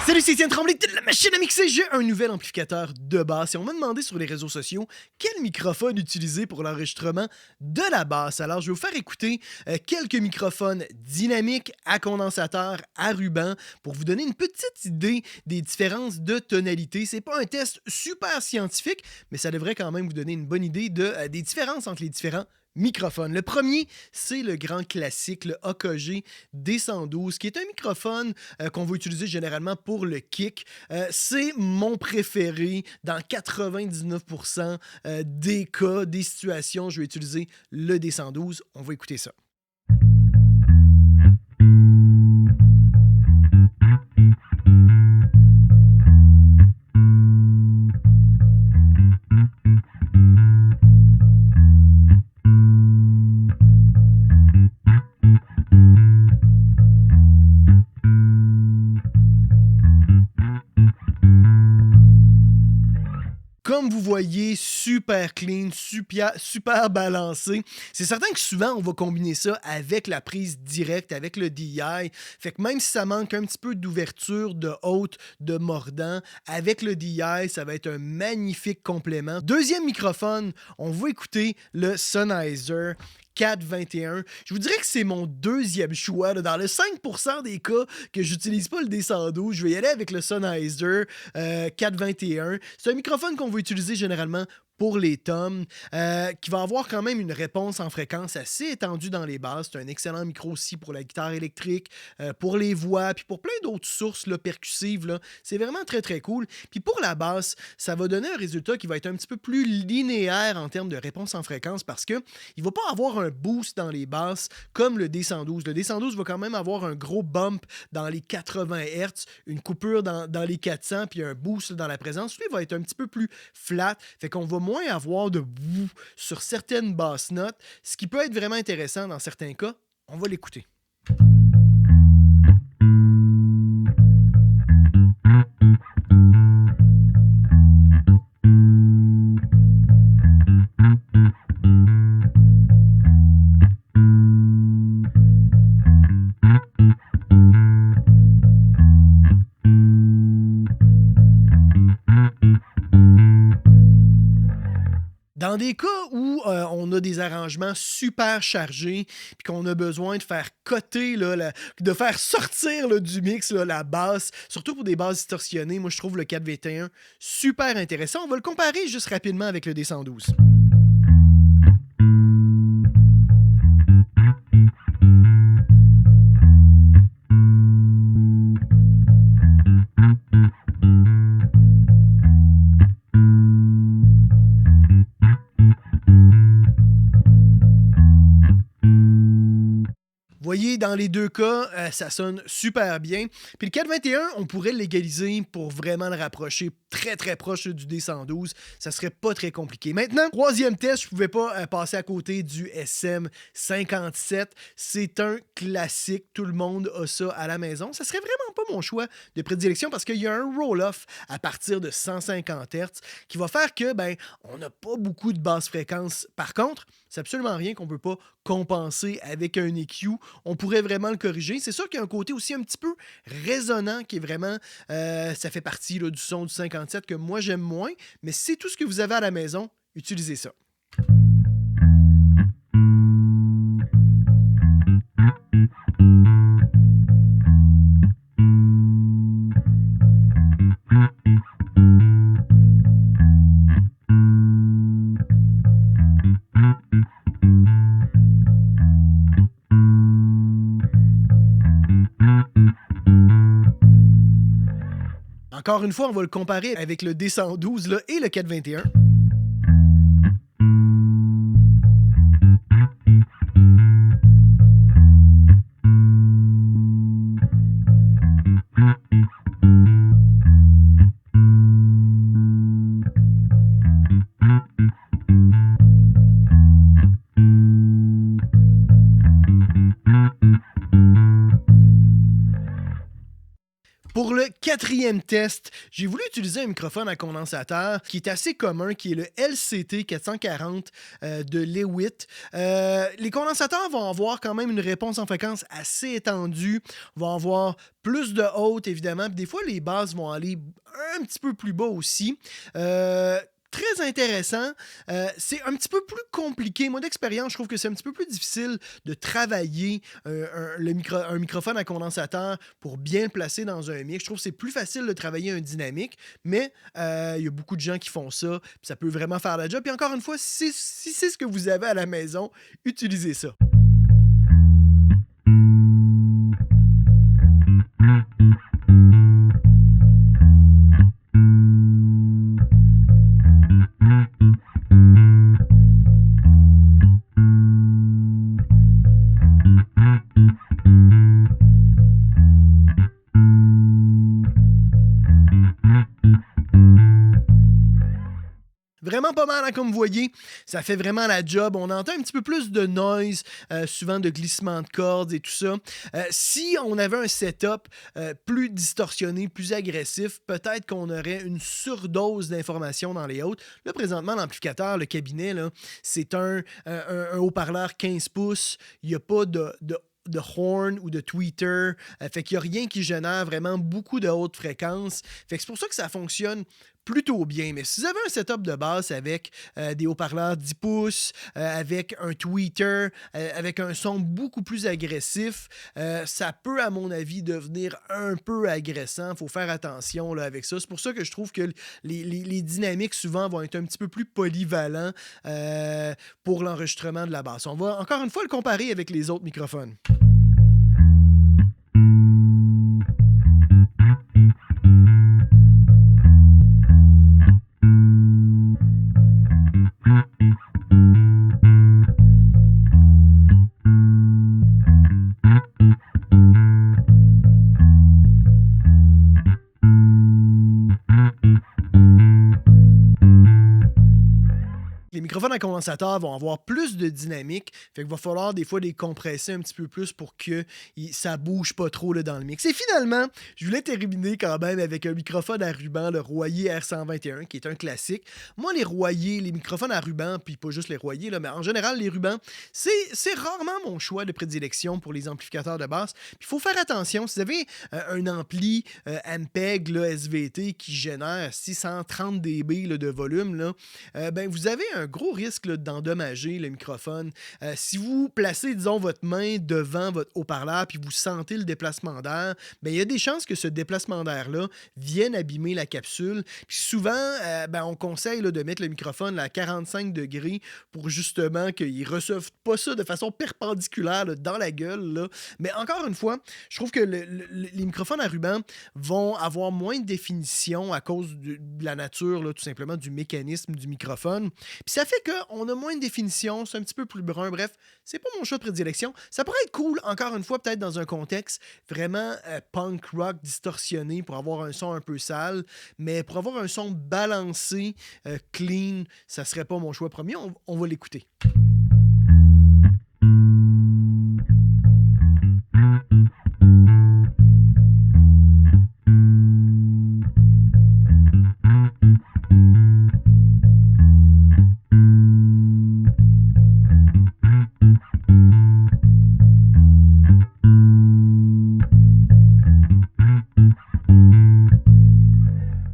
Salut, c'est Étienne Tremblay de la machine à mixer. J'ai un nouvel amplificateur de basse et on m'a demandé sur les réseaux sociaux quel microphone utiliser pour l'enregistrement de la basse. Alors, je vais vous faire écouter quelques microphones dynamiques à condensateur, à ruban, pour vous donner une petite idée des différences de tonalité. C'est pas un test super scientifique, mais ça devrait quand même vous donner une bonne idée des différences entre les différents microphone. Le premier, c'est le grand classique, le AKG D112, qui est un microphone qu'on va utiliser généralement pour le kick. C'est mon préféré dans 99% des cas, des situations. Je vais utiliser le D112. On va écouter ça. Comme vous voyez, super clean, super balancé. C'est certain que souvent, on va combiner ça avec la prise directe, avec le DI. Fait que même si ça manque un petit peu d'ouverture, de haute, de mordant, avec le DI, ça va être un magnifique complément. Deuxième microphone, on va écouter le Sennheiser 421. Je vous dirais que c'est mon deuxième choix. Là. Dans le 5% des cas que j'utilise pas le D112, je vais y aller avec le Sennheiser 421. C'est un microphone qu'on va utiliser généralement pour les toms, qui va avoir quand même une réponse en fréquence assez étendue dans les basses. C'est un excellent micro aussi pour la guitare électrique, pour les voix, puis pour plein d'autres sources là, percussives. Là. C'est vraiment très, très cool. Puis pour la basse, ça va donner un résultat qui va être un petit peu plus linéaire en termes de réponse en fréquence parce qu'il ne va pas avoir un boost dans les basses comme le D112. Le D112 va quand même avoir un gros bump dans les 80 Hz, une coupure dans les 400, puis un boost dans la présence. Lui va être un petit peu plus flat, fait qu'on va moins avoir de bout sur certaines basses notes, ce qui peut être vraiment intéressant dans certains cas. On va l'écouter. Dans des cas où on a des arrangements super chargés puis qu'on a besoin de faire coter, là, de faire sortir là, du mix là, la basse, surtout pour des basses distorsionnées, moi je trouve le 421 super intéressant. On va le comparer juste rapidement avec le D112. Vous voyez, dans les deux cas, ça sonne super bien. Puis le 421, on pourrait l'égaliser pour vraiment le rapprocher très très proche du D112. Ça serait pas très compliqué. Maintenant, troisième test, je pouvais pas passer à côté du SM57. C'est un classique. Tout le monde a ça à la maison. Ça serait vraiment pas mon choix de prédilection parce qu'il y a un roll-off à partir de 150 Hz qui va faire que, on n'a pas beaucoup de basse fréquence. Par contre, c'est absolument rien qu'on peut pas compenser avec un EQ. On pourrait vraiment le corriger. C'est sûr qu'il y a un côté aussi un petit peu résonnant qui est vraiment... ça fait partie là, du son du 57 que moi j'aime moins. Mais si c'est tout ce que vous avez à la maison, utilisez ça. Encore une fois, on va le comparer avec le D112 là, et le 421. Pour le quatrième test, j'ai voulu utiliser un microphone à condensateur qui est assez commun, qui est le LCT 440 de Lewitt. Les condensateurs vont avoir quand même une réponse en fréquence assez étendue, vont avoir plus de haute, évidemment, puis des fois, les basses vont aller un petit peu plus bas aussi. Très intéressant. C'est un petit peu plus compliqué. Moi, d'expérience, je trouve que c'est un petit peu plus difficile de travailler un microphone à condensateur pour bien le placer dans un mic. Je trouve que c'est plus facile de travailler un dynamique, mais il y a beaucoup de gens qui font ça, puis ça peut vraiment faire la job. Puis encore une fois, si c'est ce que vous avez à la maison, utilisez ça. Vraiment pas mal, hein, comme vous voyez. Ça fait vraiment la job. On entend un petit peu plus de noise, souvent de glissement de cordes et tout ça. Si on avait un setup plus distorsionné, plus agressif, peut-être qu'on aurait une surdose d'informations dans les hautes. Là, présentement, l'amplificateur, le cabinet, là, c'est un haut-parleur 15 pouces. Il n'y a pas de horn ou de tweeter. Fait qu'il n'y a rien qui génère vraiment beaucoup de hautes fréquences. Fait que c'est pour ça que ça fonctionne plutôt bien. Mais si vous avez un setup de base avec des haut-parleurs 10 pouces, avec un tweeter, avec un son beaucoup plus agressif, ça peut, à mon avis, devenir un peu agressant. Il faut faire attention là, avec ça. C'est pour ça que je trouve que les dynamiques, souvent, vont être un petit peu plus polyvalents pour l'enregistrement de la basse. On va encore une fois le comparer avec les autres microphones. Les microphones à condensateur vont avoir plus de dynamique, fait qu'il va falloir des fois les compresser un petit peu plus pour que ça bouge pas trop là, dans le mix. Et finalement, je voulais terminer quand même avec un microphone à ruban, le Royer R121, qui est un classique. Moi, les Royer, les microphones à ruban, puis pas juste les Royer, là, mais en général, les rubans, c'est rarement mon choix de prédilection pour les amplificateurs de basse. Puis il faut faire attention, si vous avez un ampli Ampeg là, SVT qui génère 630 dB là, de volume, là, ben, vous avez un gros risque là, d'endommager le microphone. Si vous placez, disons, votre main devant votre haut-parleur puis vous sentez le déplacement d'air, ben, il y a des chances que ce déplacement d'air-là vienne abîmer la capsule. Puis souvent, ben, on conseille là, de mettre le microphone à 45 degrés pour justement qu'il ne reçoive pas ça de façon perpendiculaire là, dans la gueule. Là. Mais encore une fois, je trouve que les microphones à ruban vont avoir moins de définition à cause de la nature, là, tout simplement, du mécanisme du microphone. Puis ça fait qu'on a moins de définition, c'est un petit peu plus brun. Bref, c'est pas mon choix de prédilection. Ça pourrait être cool, encore une fois, peut-être dans un contexte vraiment punk rock distorsionné pour avoir un son un peu sale. Mais pour avoir un son balancé, clean, ça serait pas mon choix premier. On va l'écouter.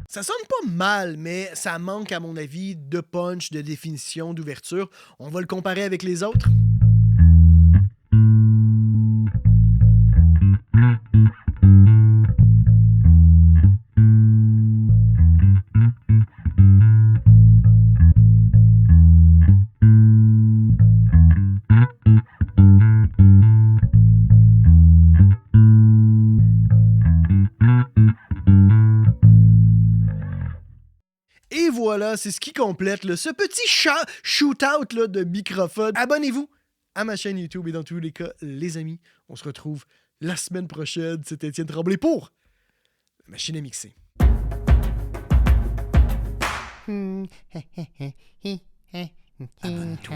Ça sonne pas mal, mais ça manque, à mon avis, de punch, de définition, d'ouverture. On va le comparer avec les autres. Et voilà, c'est ce qui complète là, ce petit shootout là, de microphone. Abonnez-vous à ma chaîne YouTube et dans tous les cas, les amis, on se retrouve la semaine prochaine. C'est Étienne Tremblay pour la machine à mixer. Abonne-toi.